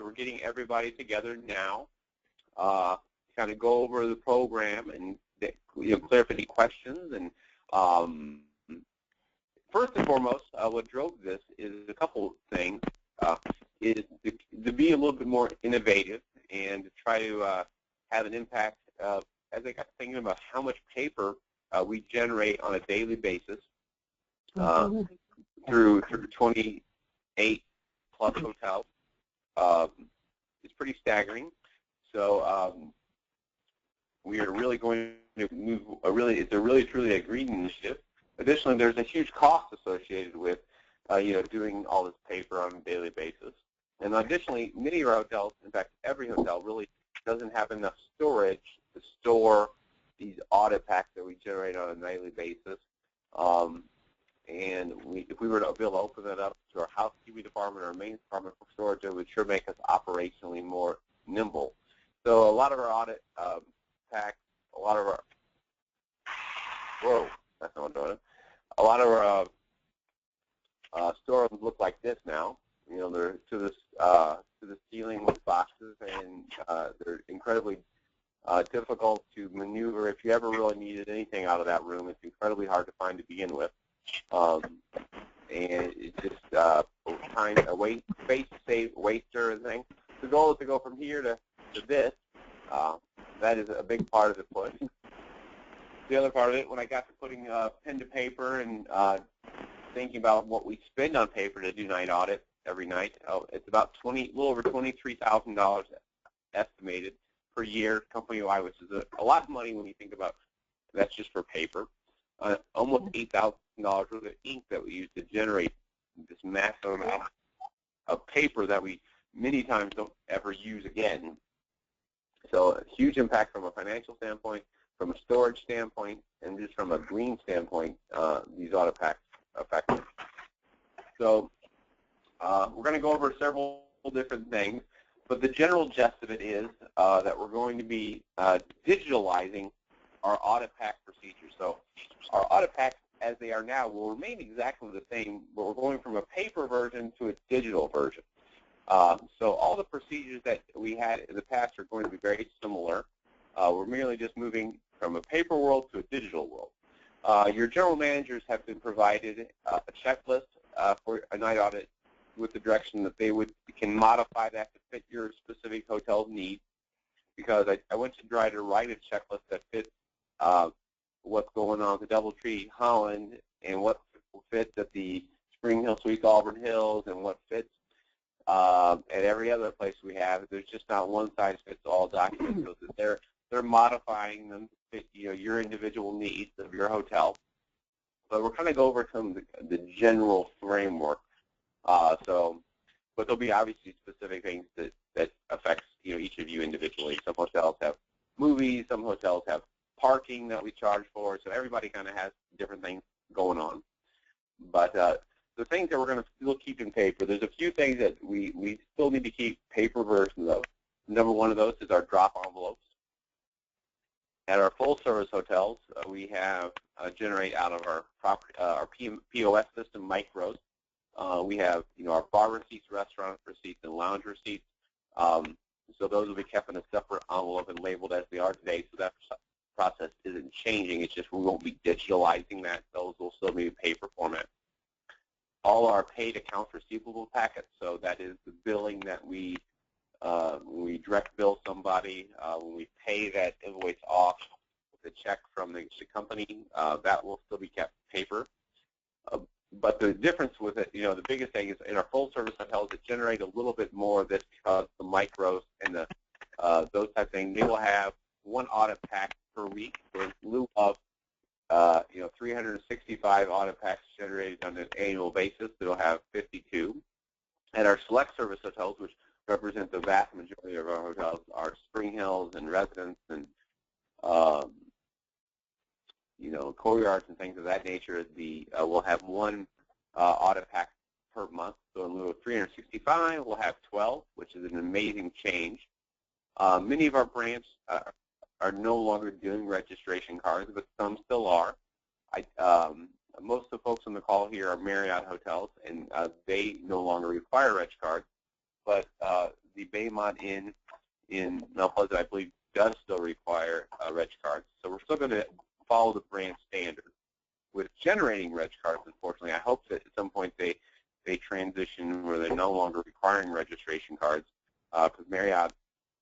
So we're getting everybody together now, kind of go over the program and clear up any questions. And first and foremost, what drove this is a couple things. Is to be a little bit more innovative and to try to have an impact. As I got thinking about how much paper we generate on a daily basis through 28 plus hotels, it's pretty staggering. So we are really going to move. It's a really truly a green initiative. Additionally, there's a huge cost associated with doing all this paper on a daily basis. And additionally, many of our hotels, in fact, every hotel really doesn't have enough storage to store these audit packs that we generate on a nightly basis. And if we were to be able to open that up to our housekeeping department or our main department for storage, it would sure make us operationally more nimble. So a lot of our audit packs, a lot of our, whoa, that's not what I'm doing. A lot of our storerooms look like this now. They're to the ceiling with boxes, and they're incredibly difficult to maneuver. If you ever really needed anything out of that room, it's incredibly hard to find to begin with. And it's just space save, waster, and things. The goal is to go from here to this. That is a big part of the push. The other part of it, when I got to putting pen to paper and thinking about what we spend on paper to do night audit every night, it's about a little over $23,000 estimated per year company-wide, which is a lot of money when you think about that's just for paper. Almost $8,000 worth of ink that we use to generate this massive amount of paper that we many times don't ever use again. So a huge impact from a financial standpoint, from a storage standpoint, and just from a green standpoint, these audit packs affect us. So we're going to go over several different things, but the general gist of it is that we're going to be digitalizing our audit pack procedures. So our audit packs, as they are now, will remain exactly the same, but we're going from a paper version to a digital version. So all the procedures that we had in the past are going to be very similar. We're merely just moving from a paper world to a digital world. Your general managers have been provided a checklist for a night audit with the direction that they can modify that to fit your specific hotel's needs. Because I went to try to write a checklist that fits what's going on at the DoubleTree Holland and what fits at the Spring Hill Suites Auburn Hills and what fits at every other place we have. There's just not one size fits all documents, so that they're modifying them to fit your individual needs of your hotel. But we're kind of go over some of the general framework. But there'll be obviously specific things that affects each of you individually. Some hotels have movies, some hotels have parking that we charge for, so everybody kind of has different things going on. But the things that we're going to still keep in paper, there's a few things that we still need to keep paper versions of. Number one of those is our drop envelopes. At our full-service hotels, we have generate out of our POS system, micros. We have our bar receipts, restaurant receipts, and lounge receipts. So those will be kept in a separate envelope and labeled as they are today. So that process isn't changing. It's just we won't be digitalizing that. Those will still be in paper format. All our paid accounts receivable packets. So that is the billing that we direct bill somebody, when we pay that invoice off with a check from the company, that will still be kept paper. But the difference with it, the biggest thing is in our full-service hotels, it generates a little bit more of this because the micros and those type of things. They will have one audit pack per week in lieu of 365 audit packs generated on an annual basis. They'll have 52. At our select service hotels, which represent the vast majority of our hotels, our Spring Hills and Residence and courtyards and things of that nature, we'll have one audit pack per month. So in lieu of 365, we'll have 12, which is an amazing change. Many of our brands are no longer doing registration cards, but some still are. Most of the folks on the call here are Marriott hotels, and they no longer require reg cards. but the Baymont Inn in Mount Pleasant, I believe, does still require reg cards. So we're still going to follow the brand standard. With generating reg cards, unfortunately, I hope that at some point they transition where they're no longer requiring registration cards, because Marriott,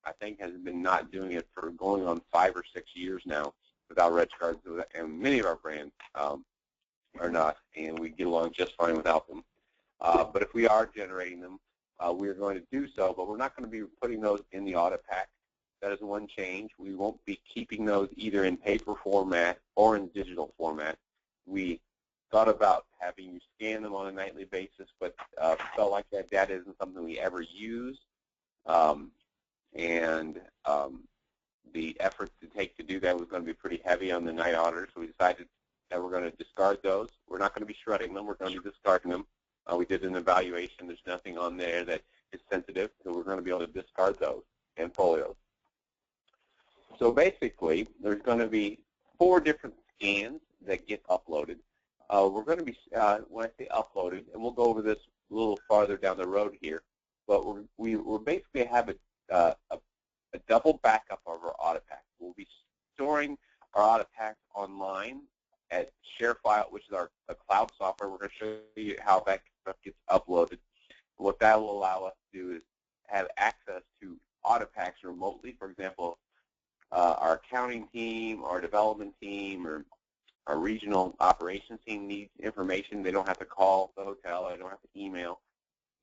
I think, has been not doing it for going on 5 or 6 years now without reg cards, and many of our brands are not, and we get along just fine without them. But if we are generating them, we are going to do so, but we're not going to be putting those in the audit pack. That is one change. We won't be keeping those either in paper format or in digital format. We thought about having you scan them on a nightly basis, but felt like that data isn't something we ever use. The effort to take to do that was going to be pretty heavy on the night auditors, so we decided that we're going to discard those. We're not going to be shredding them. We're going to be discarding them. We did an evaluation. There's nothing on there that is sensitive, so we're going to be able to discard those and folios. So basically, there's going to be 4 different scans that get uploaded. We're going to be, when I say uploaded, and we'll go over this a little farther down the road here, but we're basically have a double backup of our audit pack. We'll be storing our audit pack online at ShareFile, which is our cloud software. We're going to show you how that gets uploaded. What that will allow us to do is have access to audit packs remotely. For example, our accounting team, our development team, or our regional operations team needs information. They don't have to call the hotel. They don't have to email.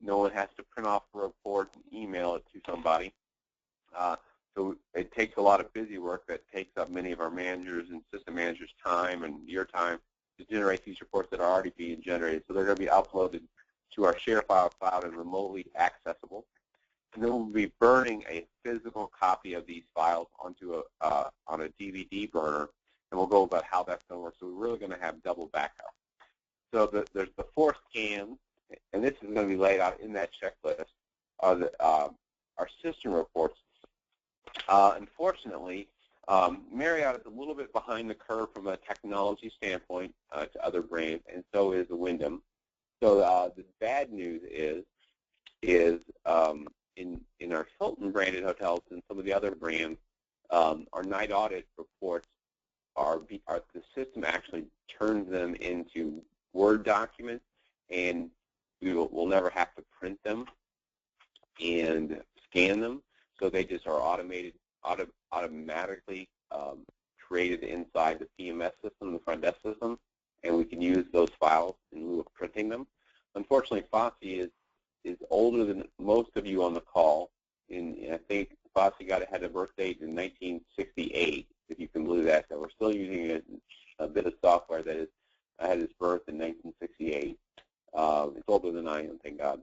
No one has to print off a report and email it to somebody. So it takes a lot of busy work that takes up many of our managers and system managers' time and your time to generate these reports that are already being generated. So they're going to be uploaded to our ShareFile cloud and remotely accessible. And then we'll be burning a physical copy of these files onto on a DVD burner, and we'll go about how that's going to work. So we're really going to have double backup. So there's the 4 scans, and this is going to be laid out in that checklist, are our system reports. Unfortunately, Marriott is a little bit behind the curve from a technology standpoint to other brands, and so is the Wyndham. So the bad news is in our Hilton branded hotels and some of the other brands, our night audit reports the system actually turns them into Word documents, and we'll never have to print them and scan them. So they just are automatically created inside the PMS system, the front desk system, and we can use those files in lieu of printing them. Unfortunately, Fosse is older than most of you on the call. I think Fosse had a birth date in 1968, if you can believe that. So we're still using a bit of software that had its birth in 1968. It's older than I am, thank God.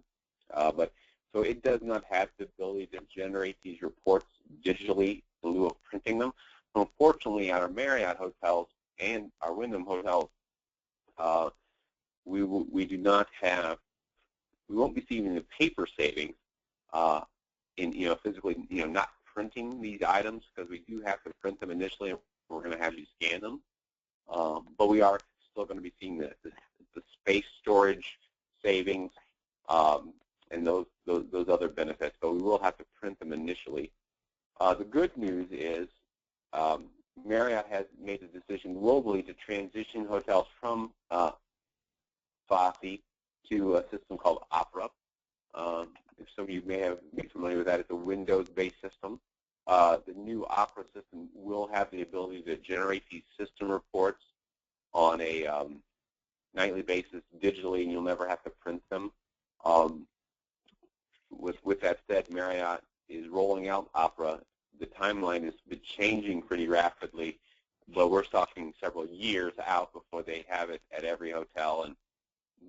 So it does not have the ability to generate these reports digitally in lieu of printing them. So unfortunately, at our Marriott hotels and our Wyndham hotels, we won't be seeing the paper savings in physically not printing these items, because we do have to print them initially, and we're going to have you scan them. But we are still going to be seeing the space storage savings and those other benefits, but we will have to print them initially. The good news is Marriott has made the decision globally to transition hotels from Fosse to a system called Opera. If some of you may be familiar with that, it's a Windows-based system. The new Opera system will have the ability to generate these system reports on a nightly basis digitally, and you'll never have to print them. With that said, Marriott is rolling out Opera. The timeline has been changing pretty rapidly, but we're talking several years out before they have it at every hotel. And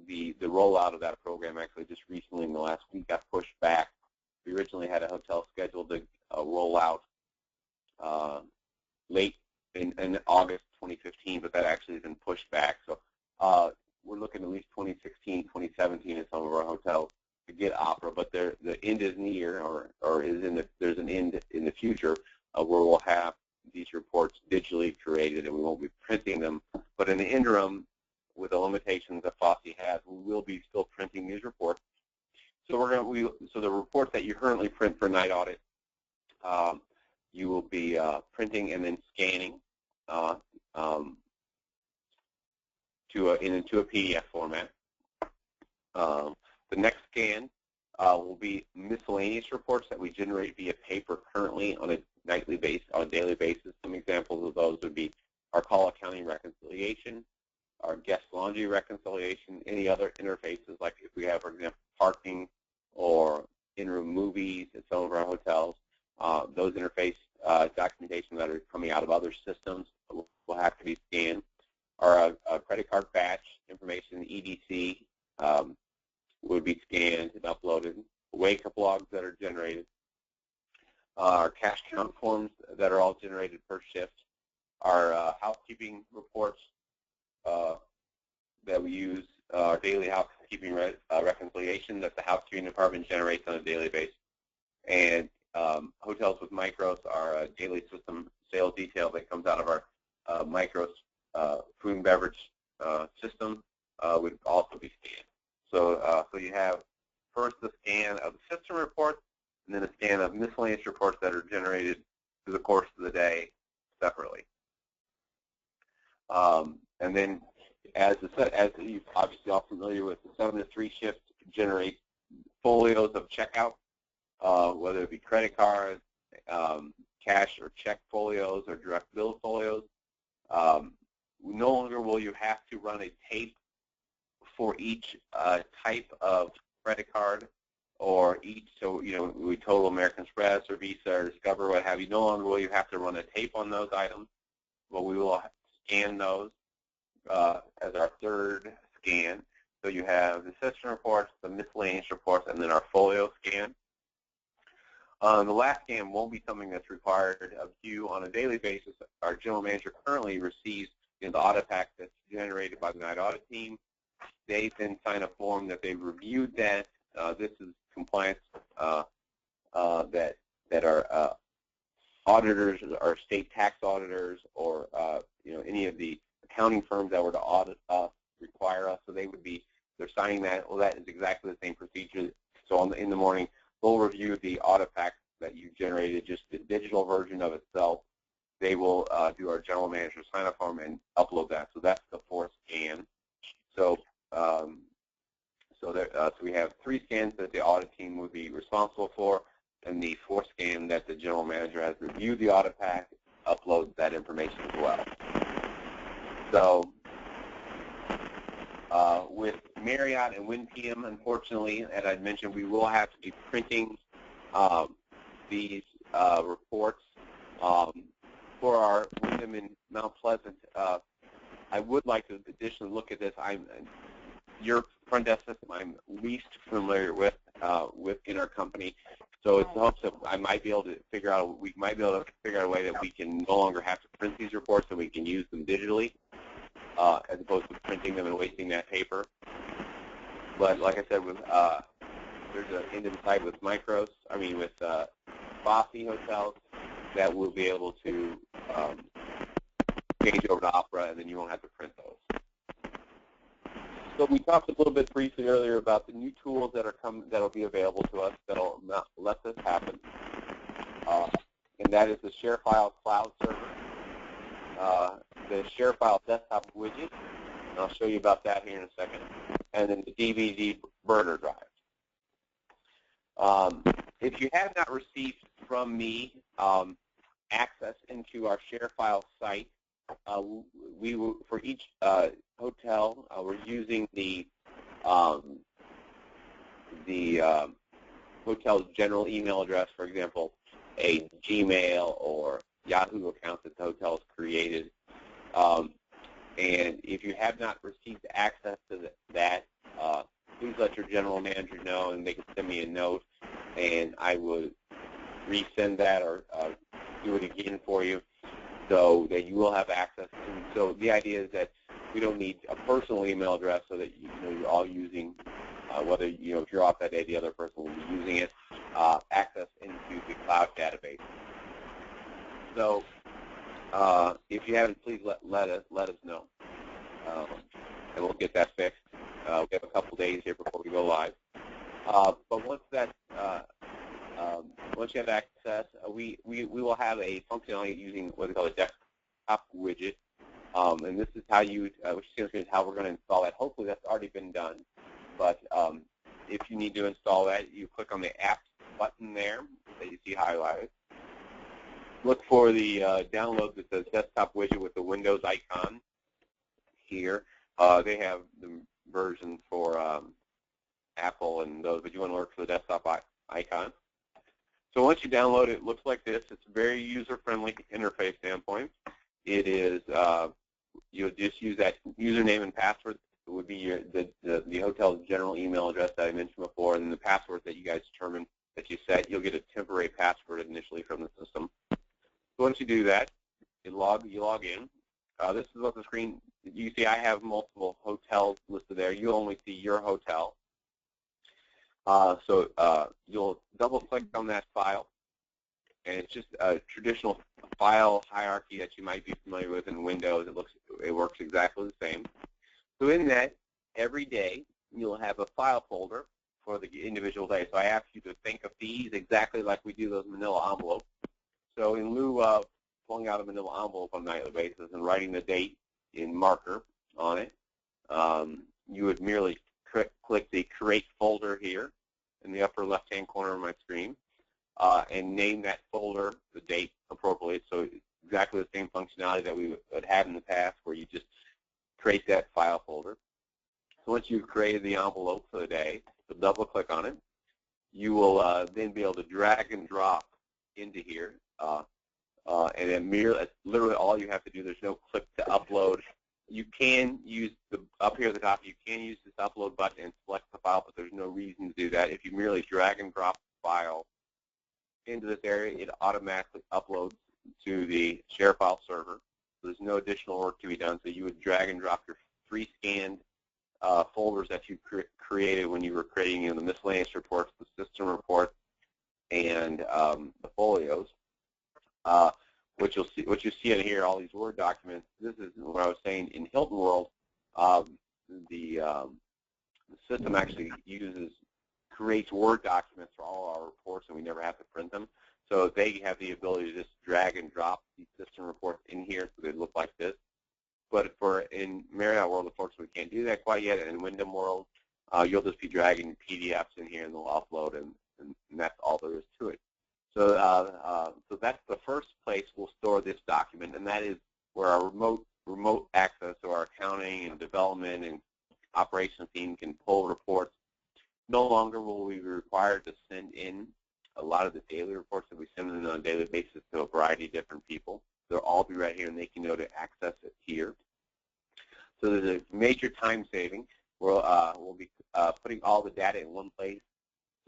the rollout of that program actually just recently in the last week got pushed back. We originally had a hotel scheduled to roll out late in August 2015, but that actually has been pushed back. So we're looking at least 2016, 2017 in some of our hotels to get Opera, but the end is near, or there's an end in the future where we'll have these reports digitally created, and we won't be printing them. But in the interim, with the limitations that Fosse has, we will be still printing these reports. So the reports that you currently print for night audit, you will be printing and then scanning into a PDF format. The next scan will be miscellaneous reports that we generate via paper currently on a nightly basis, on a daily basis. Some examples of those would be our call accounting reconciliation, our guest laundry reconciliation, any other interfaces, like if we have, for example, parking or in-room movies at some of our hotels. Those interface documentation that are coming out of other systems will have to be scanned. Our credit card batch information, EDC, would be scanned and uploaded. Wake-up logs that are generated. Our cash count forms that are all generated per shift. Our housekeeping reports that we use, our daily housekeeping reconciliation that the housekeeping department generates on a daily basis. And hotels with micros are a daily system sales detail that comes out of our micros food and beverage system would also be scanned. So you have first the scan of the system reports, and then a scan of miscellaneous reports that are generated through the course of the day separately. And then, as you're obviously all familiar with, the 7 to 3 shift generates folios of checkout, whether it be credit cards, cash or check folios, or direct bill folios. No longer will you have to run a tape for each type of credit card, or each, so we total American Express or Visa or Discover, what have you. No longer will you have to run a tape on those items, but we will scan those as our third scan. So you have the system reports, the miscellaneous reports, and then our folio scan. The last scan won't be something that's required of you on a daily basis. Our general manager currently receives the audit pack that's generated by the night audit team. They then sign a form that they've reviewed that. This is compliance that our auditors, our state tax auditors, or any of the accounting firms that were to audit us require us. So they're signing that. Well, that is exactly the same procedure. So in the morning, we'll review the audit pack that you generated, just the digital version of itself. They will do our general manager sign-up form and upload that. So that's the fourth scan. So so we have 3 scans that the audit team would be responsible for, and the 4th scan that the general manager has reviewed the audit pack, uploads that information as well. So with Marriott and WinPM, unfortunately, as I mentioned, we will have to be printing these reports for our Wyndham in Mount Pleasant. I would like to additionally look at this. Your front desk system I'm least familiar with in our company, so it's hopes that I might be able to figure out. We might be able to figure out a way that we can no longer have to print these reports, and we can use them digitally, as opposed to printing them and wasting that paper. But like I said, with there's an end-in sight with Fosse hotels that we'll be able to change over to Opera, and then you won't have to print those. So we talked a little bit briefly earlier about the new tools that'll be available to us that'll let this happen, and that is the ShareFile Cloud Server, the ShareFile Desktop Widget, and I'll show you about that here in a second, and then the DVD burner drive. If you have not received from me access into our ShareFile site, we will, for each hotel, we're using the hotel's general email address, for example, a Gmail or Yahoo account that the hotel has created. And if you have not received access to that, please let your general manager know, and they can send me a note, and I will resend that or do it again for you, so that you will have access. And so the idea is that we don't need a personal email address, so that you're all using, whether if you're off that day, the other person will be using it, access into the cloud database. So if you haven't, please let us know, and we'll get that fixed. We have a couple days here before we go live. But once you have access, we will have a functionality using what we call a desktop widget, and this is how you, what you see on the screen is how we're going to install that. Hopefully that's already been done, but if you need to install that, you click on the Apps button there that you see highlighted. Look for the download that says desktop widget with the Windows icon here. They have the version for Apple and those, but you want to look for the desktop icon. So once you download it, it looks like this. It's a very user-friendly interface standpoint. It is, you'll just use that username and password. It would be the hotel's general email address that I mentioned before, and then the password that you guys determine that you set. You'll get a temporary password initially from the system. So once you do that, you log in. This is what the screen, you see I have multiple hotels listed there. You only see your hotel. So you'll double-click on that file, and it's just a traditional file hierarchy that you might be familiar with in Windows. It works exactly the same. So in that, every day you'll have a file folder for the individual day. So I ask you to think of these exactly like we do those manila envelopes. So in lieu of pulling out a manila envelope on a nightly basis and writing the date in marker on it, you would merely click the Create Folder here in the upper left-hand corner of my screen and name that folder the date appropriately. So exactly the same functionality that we would have in the past where you just create that file folder. So once you've created the envelope for the day, you'll double-click on it. You will then be able to drag and drop into here. And then that's literally all you have to do. There's no click to upload. You can use up here at the top, you can use this upload button and select the file, but there's no reason to do that. If you merely drag and drop the file into this area, it automatically uploads to the share file server. So there's no additional work to be done. So you would drag and drop your pre-scanned folders that you created when you were creating the miscellaneous reports, the system reports, and the folios. What you see in here, all these Word documents. This is what I was saying in Hilton World. The system actually creates Word documents for all our reports, and we never have to print them. So they have the ability to just drag and drop these system reports in here, so they look like this. But in Marriott World, unfortunately, we can't do that quite yet. And in Wyndham World, you'll just be dragging PDFs in here, and they'll upload, and that's all there is to it. So, so that's the first place we'll store this document, and that is where our remote access to our accounting and development and operations team can pull reports. No longer will we be required to send in a lot of the daily reports that we send in on a daily basis to a variety of different people. They'll all be right here, and they can know to access it here. So there's a major time saving. We'll be putting all the data in one place,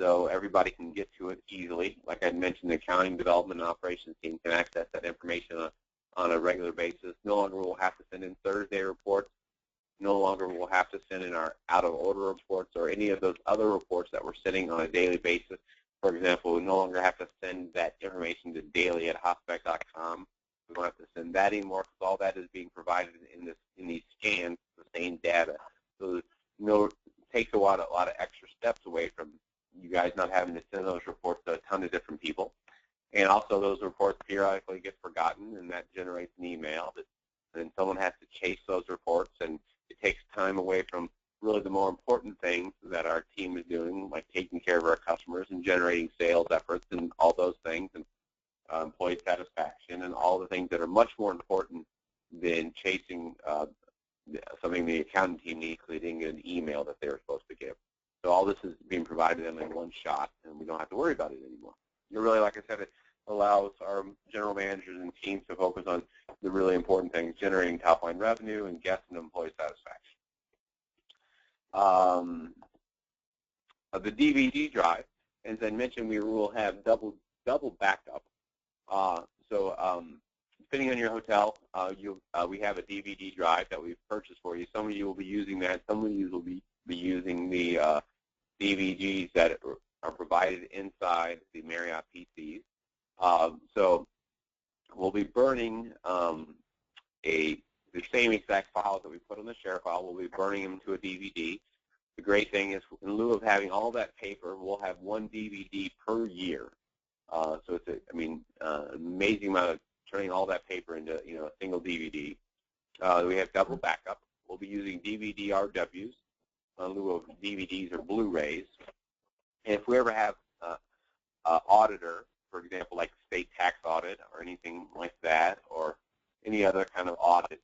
so everybody can get to it easily. Like I mentioned, the accounting, development, and operations team can access that information on a regular basis. No longer will have to send in Thursday reports. No longer will have to send in our out-of-order reports or any of those other reports that we're sending on a daily basis. For example, we no longer have to send that information to daily@hospec.com. We don't have to send that anymore because all that is being provided in these scans, the same data. So it takes a lot of extra steps away from you guys not having to send those reports to a ton of different people. And also those reports periodically get forgotten, and that generates an email. And someone has to chase those reports, and it takes time away from really the more important things that our team is doing, like taking care of our customers and generating sales efforts and all those things, and employee satisfaction, and all the things that are much more important than chasing something the accounting team needs because they didn't get an email that they were supposed to give. So all this is being provided to them in one shot, and we don't have to worry about it anymore. It really, like I said, it allows our general managers and teams to focus on the really important things, generating top-line revenue and guest and employee satisfaction. The DVD drive, as I mentioned, we will have double backup. Depending on your hotel, we have a DVD drive that we've purchased for you. Some of you will be using that. Some of you will be using the DVDs that are provided inside the Marriott PCs. So we'll be burning the same exact files that we put on the share file. We'll be burning them to a DVD. the great thing is, in lieu of having all that paper, we'll have one DVD per year. So it's an amazing amount of turning all that paper into a single DVD. We have double backup. We'll be using DVD RWs in lieu of DVDs or Blu-rays. And if we ever have an auditor, for example, like state tax audit or anything like that, or any other kind of audit,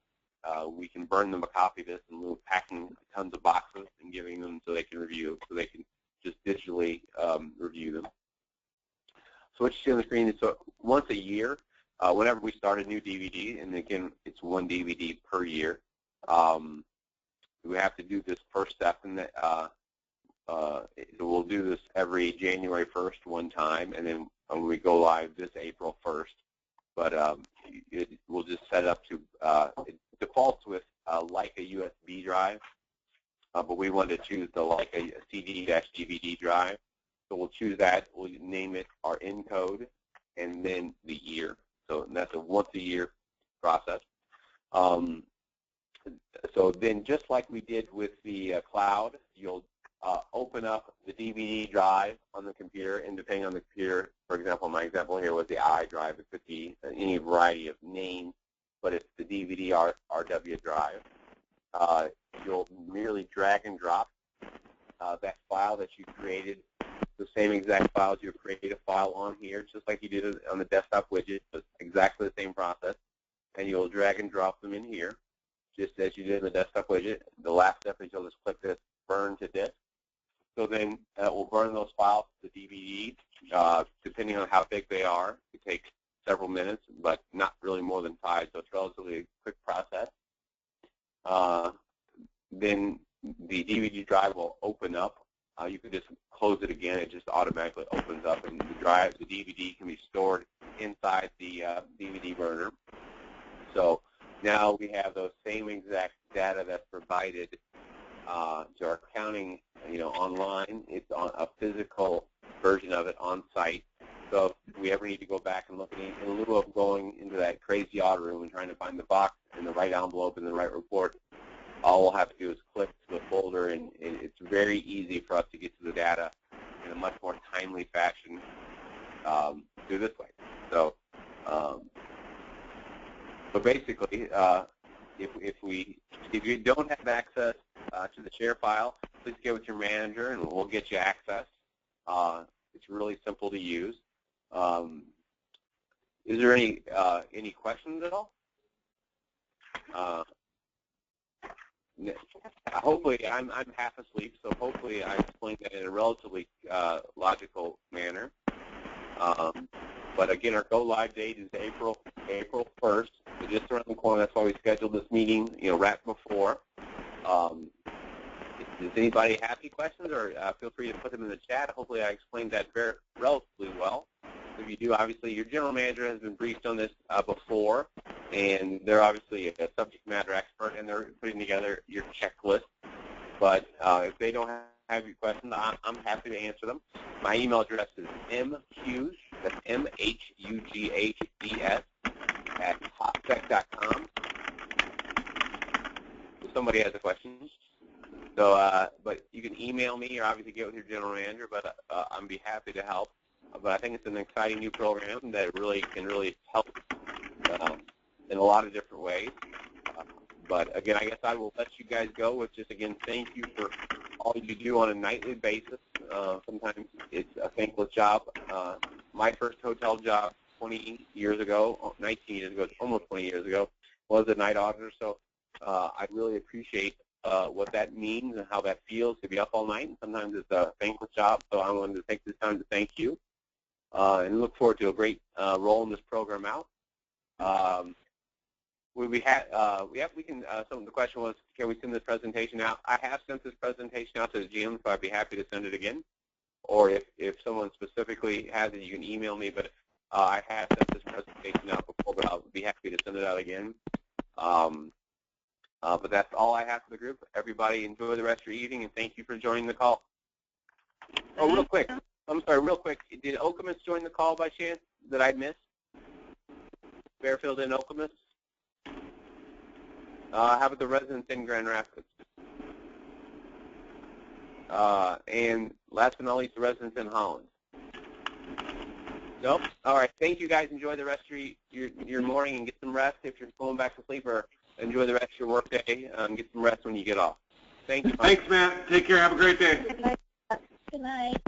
we can burn them a copy of this in lieu of packing tons of boxes and giving them so they can review, so they can just digitally review them. So what you see on the screen is, so once a year, whenever we start a new DVD, and again, it's one DVD per year, we have to do this first step, and we'll do this every January 1st one time, and then when we go live this April 1st. But we'll just set it up to, it defaults with like a USB drive, but we want to choose the like a CD-DVD drive. So we'll choose that. We'll name it our encode and then the year. So that's a once-a-year process. So then, just like we did with the cloud, you'll open up the DVD drive on the computer, and depending on the computer, for example, my example here was the I drive. It could be any variety of names, but it's the DVD RW drive. You'll merely drag and drop that file that you created, the same exact files you created a file on here, just like you did on the desktop widget. It's exactly the same process, and you'll drag and drop them in here, just as you did in the desktop widget. The last step is you'll just click this burn to disk. So then we'll burn those files to the DVD. Depending on how big they are, it takes several minutes, but not really more than 5, so it's relatively a quick process. Then the DVD drive will open up. You can just close it again. It just automatically opens up, and the DVD can be stored inside the DVD burner. So now we have those same exact data that's provided to our accounting, online. It's on a physical version of it on site. So if we ever need to go back and look at it, in lieu of going into that crazy audit room and trying to find the box and the right envelope and the right report, all we'll have to do is click to the folder, and it's very easy for us to get to the data in a much more timely fashion through this way. So, basically, if you don't have access to the share file, please get with your manager, and we'll get you access. It's really simple to use. Is there any questions at all? Hopefully, I'm half asleep, so hopefully I explained that in a relatively logical manner. But again, our go-live date is April 1st. So just around the corner. That's why we scheduled this meeting, right before. Does anybody have any questions, or feel free to put them in the chat. Hopefully, I explained that relatively well. If you do, obviously, your general manager has been briefed on this before, and they're obviously a subject matter expert, and they're putting together your checklist. But if they don't have your questions, I'm happy to answer them. My email address is mhughes, that's MHUGHES, at hopsec.com. If somebody has a question. So, but you can email me or obviously get with your general manager, but I'd be happy to help. But I think it's an exciting new program that can really help in a lot of different ways. But again, I guess I will let you guys go with just, again, thank you for all you do on a nightly basis. Sometimes it's a thankless job. My first hotel job 20 years ago, 19 years ago, almost 20 years ago, was a night auditor. So I really appreciate what that means and how that feels to be up all night. And sometimes it's a thankless job. So I wanted to take this time to thank you and look forward to a great role in this program out. We can. So the question was, can we send this presentation out? I have sent this presentation out to the GM, so I'd be happy to send it again. Or if someone specifically has it, you can email me. But I have sent this presentation out before, but I'll be happy to send it out again. But that's all I have for the group. Everybody enjoy the rest of your evening, and thank you for joining the call. Oh, real quick. I'm sorry, real quick. Did Okemos join the call by chance that I missed? Fairfield and Okemos? How about the residents in Grand Rapids? and last but not least, the residents in Holland. Nope. All right. Thank you, guys. Enjoy the rest of your morning and get some rest if you're going back to sleep, or enjoy the rest of your work day. Get some rest when you get off. Thank you. Thanks, Matt. Take care. Have a great day. Good night.